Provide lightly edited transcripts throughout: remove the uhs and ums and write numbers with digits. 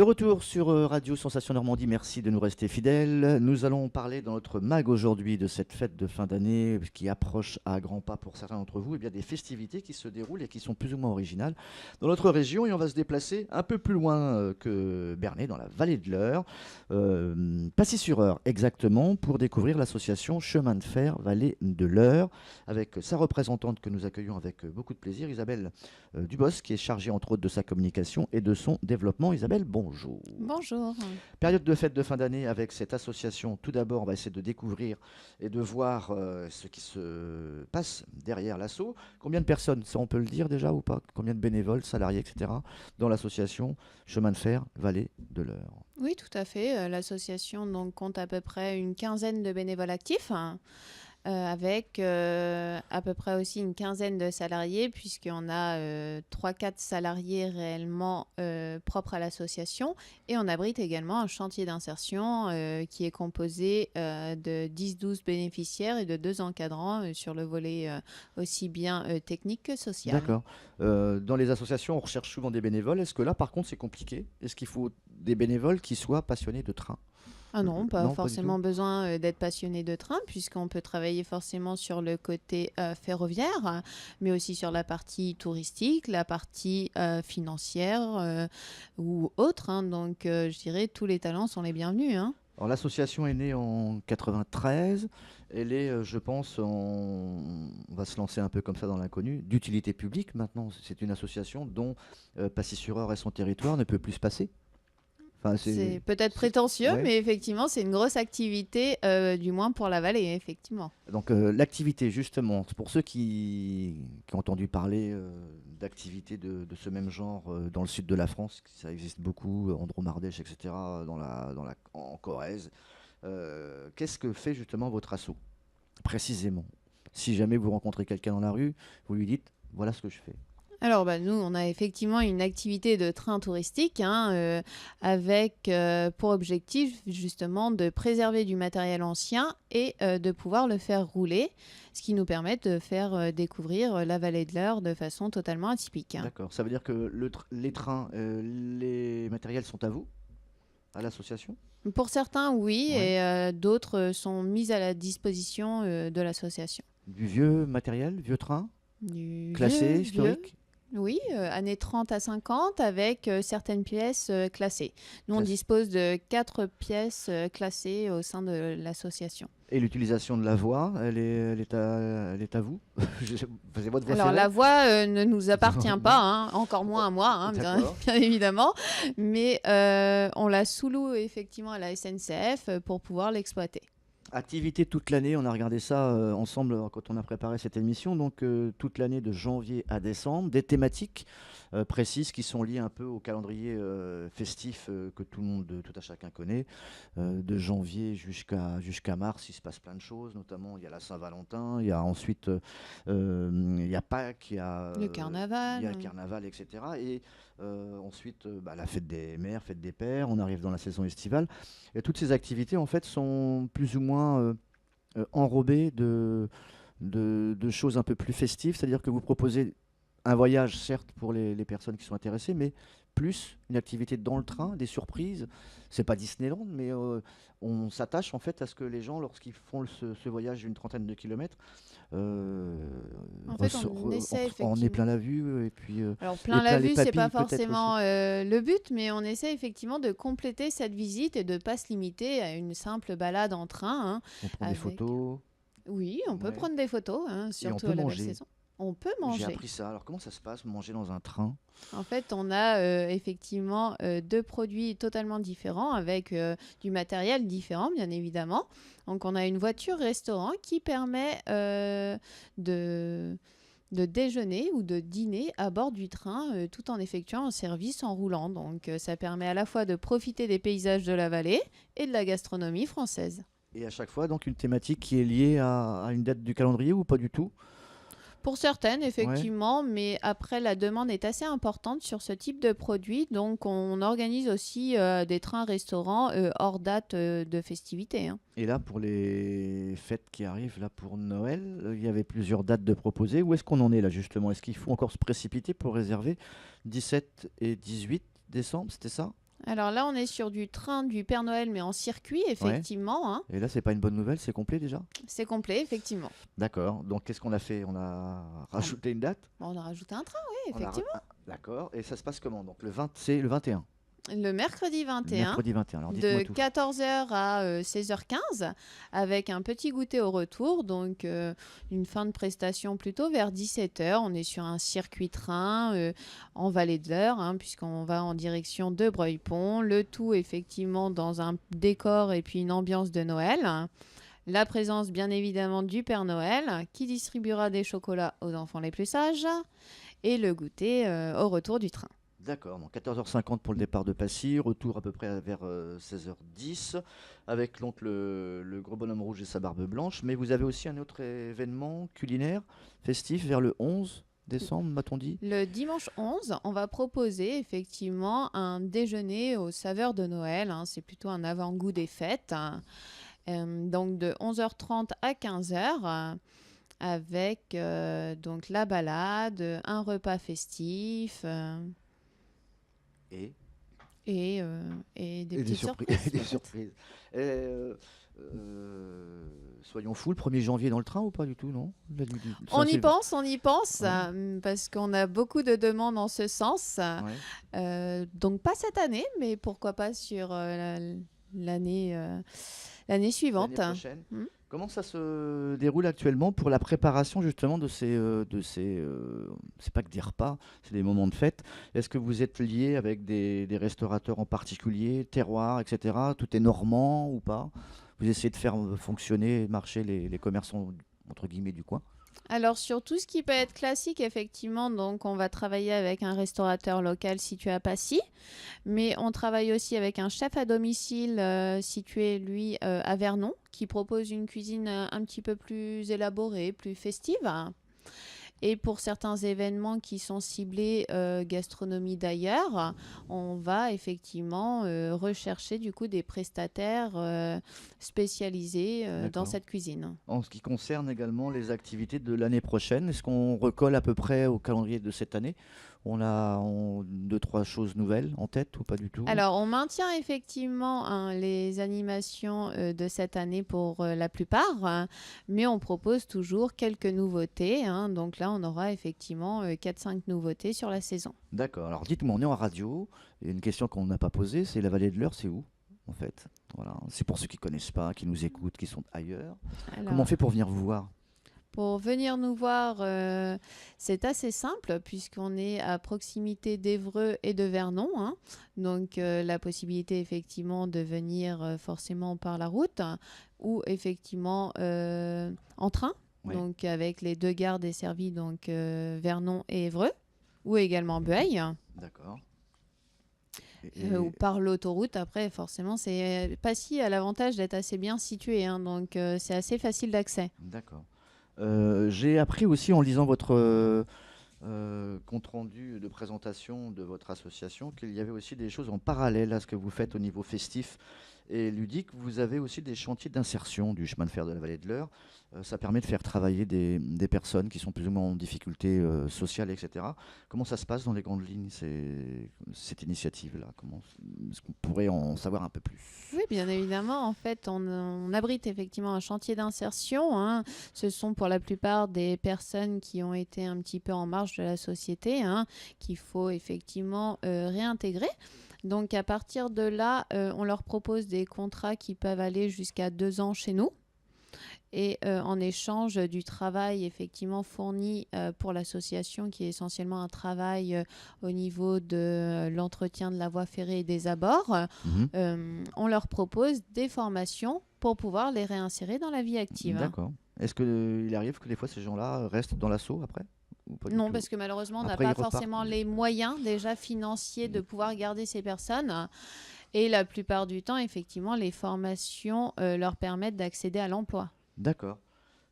De retour sur Radio Sensation Normandie, merci de nous rester fidèles. Nous allons parler dans notre mag aujourd'hui de cette fête de fin d'année qui approche à grands pas pour certains d'entre vous, et bien des festivités qui se déroulent et qui sont plus ou moins originales dans notre région. Et on va se déplacer un peu plus loin que Bernay, dans la vallée de l'Eure, Passy-sur-Eure exactement, pour découvrir l'association Chemin de Fer Vallée de l'Eure, avec sa représentante que nous accueillons avec beaucoup de plaisir, Isabelle Dubos, qui est chargée entre autres de sa communication et de son développement. Isabelle, bonjour. Bonjour. Période de fête de fin d'année avec cette association. Tout d'abord, on va essayer de découvrir et de voir ce qui se passe derrière l'asso. Combien de personnes, ça on peut le dire déjà ou pas? Combien de bénévoles, salariés, etc. dans l'association Chemin de Fer Vallée de l'Eure? Oui, tout à fait. L'association donc, compte à peu près une quinzaine de bénévoles actifs, avec à peu près aussi une quinzaine de salariés, puisqu'on a 3-4 salariés réellement propres à l'association. Et on abrite également un chantier d'insertion qui est composé de 10-12 bénéficiaires et de 2 encadrants sur le volet aussi bien technique que social. D'accord. Dans les associations, on recherche souvent des bénévoles. Est-ce que là, par contre, c'est compliqué? Est-ce qu'il faut des bénévoles qui soient passionnés de train? Ah non, pas Non, pas du forcément tout. besoin d'être passionné de train, puisqu'on peut travailler forcément sur le côté ferroviaire, mais aussi sur la partie touristique, la partie financière ou autre. Donc, je dirais, tous les talents sont les bienvenus. Alors, l'association est née en 93. Elle est, je pense, on va se lancer un peu comme ça dans l'inconnu, d'utilité publique maintenant. C'est une association dont Passy-sur-Eure et son territoire ne peut plus se passer. Enfin, C'est peut-être prétentieux, ouais. mais effectivement, c'est une grosse activité, du moins pour la vallée, effectivement. Donc l'activité, justement, pour ceux qui ont entendu parler d'activités de ce même genre dans le sud de la France, ça existe beaucoup, Andromardèche, etc., en Corrèze. Qu'est-ce que fait justement votre asso, précisément? Si jamais vous rencontrez quelqu'un dans la rue, vous lui dites, voilà ce que je fais. Alors, nous, on a effectivement une activité de train touristique avec pour objectif justement de préserver du matériel ancien et de pouvoir le faire rouler, ce qui nous permet de faire découvrir la vallée de l'Eure de façon totalement atypique. D'accord. Ça veut dire que les trains, les matériels sont à vous, à l'association? Pour certains, oui, Ouais. et d'autres sont mis à la disposition de l'association. Du vieux matériel, vieux train, Du classé, vieux, historique? oui, années 30 à 50 avec certaines pièces classées. Nous, on Classé. dispose de 4 pièces classées au sein de l'association. Et l'utilisation de la voix, elle est à vous? C'est votre voix Alors, la fédère? voix ne nous appartient pas, encore moins à moi, bien, D'accord. bien évidemment, mais on la sous-loue effectivement à la SNCF pour pouvoir l'exploiter. Activité toute l'année, on a regardé ça ensemble quand on a préparé cette émission, donc toute l'année de janvier à décembre, des thématiques précises qui sont liées un peu au calendrier festif que tout le monde, tout à chacun connaît. De janvier jusqu'à mars, il se passe plein de choses, notamment il y a la Saint-Valentin, il y a ensuite il y a Pâques, Le il y carnaval. a le carnaval, etc. Et ensuite la fête des mères, fête des pères, on arrive dans la saison estivale. Et toutes ces activités, en fait, sont plus ou moins enrobées de choses un peu plus festives. C'est-à-dire que vous proposez un voyage, certes, pour les personnes qui sont intéressées, mais plus une activité dans le train, des surprises. C'est pas Disneyland, mais on s'attache en fait à ce que les gens, lorsqu'ils font ce voyage d'une trentaine de kilomètres, En fait, on essaie en est effectivement. plein la vue, et puis Alors, et plein la plein les vue, c'est papilles pas peut-être aussi. forcément le but, mais on essaie effectivement de compléter cette visite et de pas se limiter à une simple balade en train, On prend des avec... photos, Oui, on peut ouais. prendre des photos, Et on surtout peut à la belle manger. saison. On peut J'ai manger. appris ça. Alors comment ça se passe, manger dans un train? En fait, on a effectivement 2 produits totalement différents avec du matériel différent, bien évidemment. Donc, on a une voiture restaurant qui permet de déjeuner ou de dîner à bord du train tout en effectuant un service en roulant. Donc, ça permet à la fois de profiter des paysages de la vallée et de la gastronomie française. Et à chaque fois, donc, une thématique qui est liée à une date du calendrier ou pas du tout? Pour certaines, Ouais. effectivement, mais après, la demande est assez importante sur ce type de produit. Donc, on organise aussi des trains-restaurants hors date de festivité. Et là, pour les fêtes qui arrivent, là, pour Noël, il y avait plusieurs dates de proposer. Où est-ce qu'on en est là, justement? Est-ce qu'il faut encore se précipiter pour réserver 17 et 18 décembre, c'était ça? Alors là, on est sur du train du Père Noël, mais en circuit, Ouais. effectivement, hein. Et là, c'est pas une bonne nouvelle, c'est complet déjà? C'est complet, effectivement. D'accord. Donc, qu'est-ce qu'on a fait? On a On, rajouté une date? bon, on a rajouté un train, oui, On a ra- effectivement. ah, d'accord. Et ça se passe comment? Donc, c'est le 21, Le mercredi le 21, mercredi 21. Alors, dites-moi de tout. 14h à 16h15, avec un petit goûter au retour, donc une fin de prestation plutôt vers 17h. On est sur un circuit train en Vallée de l'Eure, hein, puisqu'on va en direction de Breuil-Pont. Le tout effectivement dans un décor et puis une ambiance de Noël. La présence bien évidemment du Père Noël qui distribuera des chocolats aux enfants les plus sages et le goûter au retour du train. D'accord, donc 14h50 pour le départ de Passy, retour à peu près vers 16h10, avec donc le gros bonhomme rouge et sa barbe blanche. Mais vous avez aussi un autre événement culinaire, festif, vers le 11 décembre, m'a-t-on dit? Le dimanche 11, on va proposer effectivement un déjeuner aux saveurs de Noël, hein. C'est plutôt un avant-goût des fêtes, hein. Donc de 11h30 à 15h, avec donc la balade, un repas festif Et, et, et des et des petites surprises. surprises Des peut-être. surprises. Et, soyons fous, le 1er janvier dans le train ou pas du tout, non? La nuit du Saint-Sylvestre. On y pense, Ouais, parce qu'on a beaucoup de demandes en ce sens. ouais. Donc pas cette année, mais pourquoi pas sur l'année l'année L'année suivante. prochaine. Hmm. Comment ça se déroule actuellement pour la préparation justement c'est pas que des repas, c'est des moments de fête. Est-ce que vous êtes lié avec des restaurateurs en particulier, terroirs, etc. Tout est normand ou pas? Vous essayez de faire fonctionner, marcher les commerçants entre guillemets du coin? Alors sur tout ce qui peut être classique, effectivement, donc on va travailler avec un restaurateur local situé à Passy, mais on travaille aussi avec un chef à domicile situé, lui, à Vernon, qui propose une cuisine un petit peu plus élaborée, plus festive. Et pour certains événements qui sont ciblés gastronomie d'ailleurs, on va effectivement rechercher du coup des prestataires spécialisés dans D'accord. cette cuisine. En ce qui concerne également les activités de l'année prochaine, est-ce qu'on recolle à peu près au calendrier de cette année? Deux, trois choses nouvelles en tête ou pas du tout? Alors, on maintient effectivement hein, les animations de cette année pour la plupart, hein, mais on propose toujours quelques nouveautés, hein. Donc là, on aura effectivement 4-5 nouveautés sur la saison. D'accord. Alors dites-moi, on est en radio. Et une question qu'on n'a pas posée, c'est la vallée de l'Eure, c'est où en fait? Voilà. C'est pour ceux qui connaissent pas, qui nous écoutent, qui sont ailleurs. Comment on Alors, fait pour venir vous voir? pour venir nous voir, c'est assez simple puisqu'on est à proximité d'Évreux et de Vernon, hein. Donc la possibilité effectivement de venir forcément par la route hein, ou effectivement en train. Oui, Donc avec les deux gares desservies, donc Vernon et Évreux, ou également Bueil, d'accord. ou par l'autoroute. Après, forcément, c'est Passy a l'avantage d'être assez bien situé, hein, donc c'est assez facile d'accès. D'accord. J'ai appris aussi en lisant votre compte rendu de présentation de votre association qu'il y avait aussi des choses en parallèle à ce que vous faites au niveau festif et ludique. Vous avez aussi des chantiers d'insertion du chemin de fer de la vallée de l'Eure. Ça permet de faire travailler des personnes qui sont plus ou moins en difficulté sociale, etc. Comment ça se passe dans les grandes lignes, cette initiative-là? Est-ce qu'on pourrait en savoir un peu plus? Oui, bien évidemment. En fait, on abrite effectivement un chantier d'insertion, hein. Ce sont pour la plupart des personnes qui ont été un petit peu en marge de la société, hein, qu'il faut effectivement réintégrer. Donc, à partir de là, on leur propose des contrats qui peuvent aller jusqu'à 2 ans chez nous. Et en échange du travail effectivement fourni pour l'association, qui est essentiellement un travail au niveau de l'entretien de la voie ferrée et des abords, Mhm. on leur propose des formations pour pouvoir les réinsérer dans la vie active. D'accord. Est-ce qu'il arrive que des fois ces gens-là restent dans l'assaut après? Ou pas du Non, tout? parce que malheureusement, on n'a Après, ils pas repartent. forcément les moyens déjà financiers de pouvoir garder ces personnes. Et la plupart du temps, effectivement, les formations leur permettent d'accéder à l'emploi. D'accord.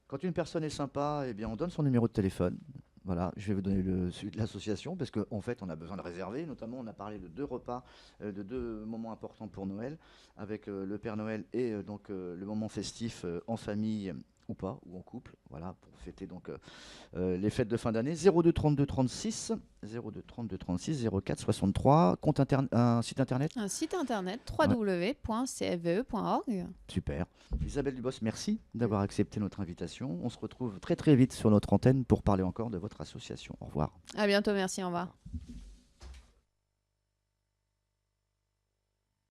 Quand une personne est sympa, eh bien, on donne son numéro de téléphone. Voilà, je vais vous donner celui de l'association parce qu'en fait, on a besoin de réserver. Notamment, on a parlé de 2 repas, de 2 moments importants pour Noël, avec le Père Noël et le moment festif en famille ou pas, ou en couple, voilà, pour fêter donc les fêtes de fin d'année. 02 32 36 02 32 36 04 63, un site internet. Un site internet Ouais. www.cfve.org. Super. Isabelle Dubos, merci d'avoir accepté notre invitation. On se retrouve très très vite sur notre antenne pour parler encore de votre association. Au revoir. À bientôt, merci, au revoir.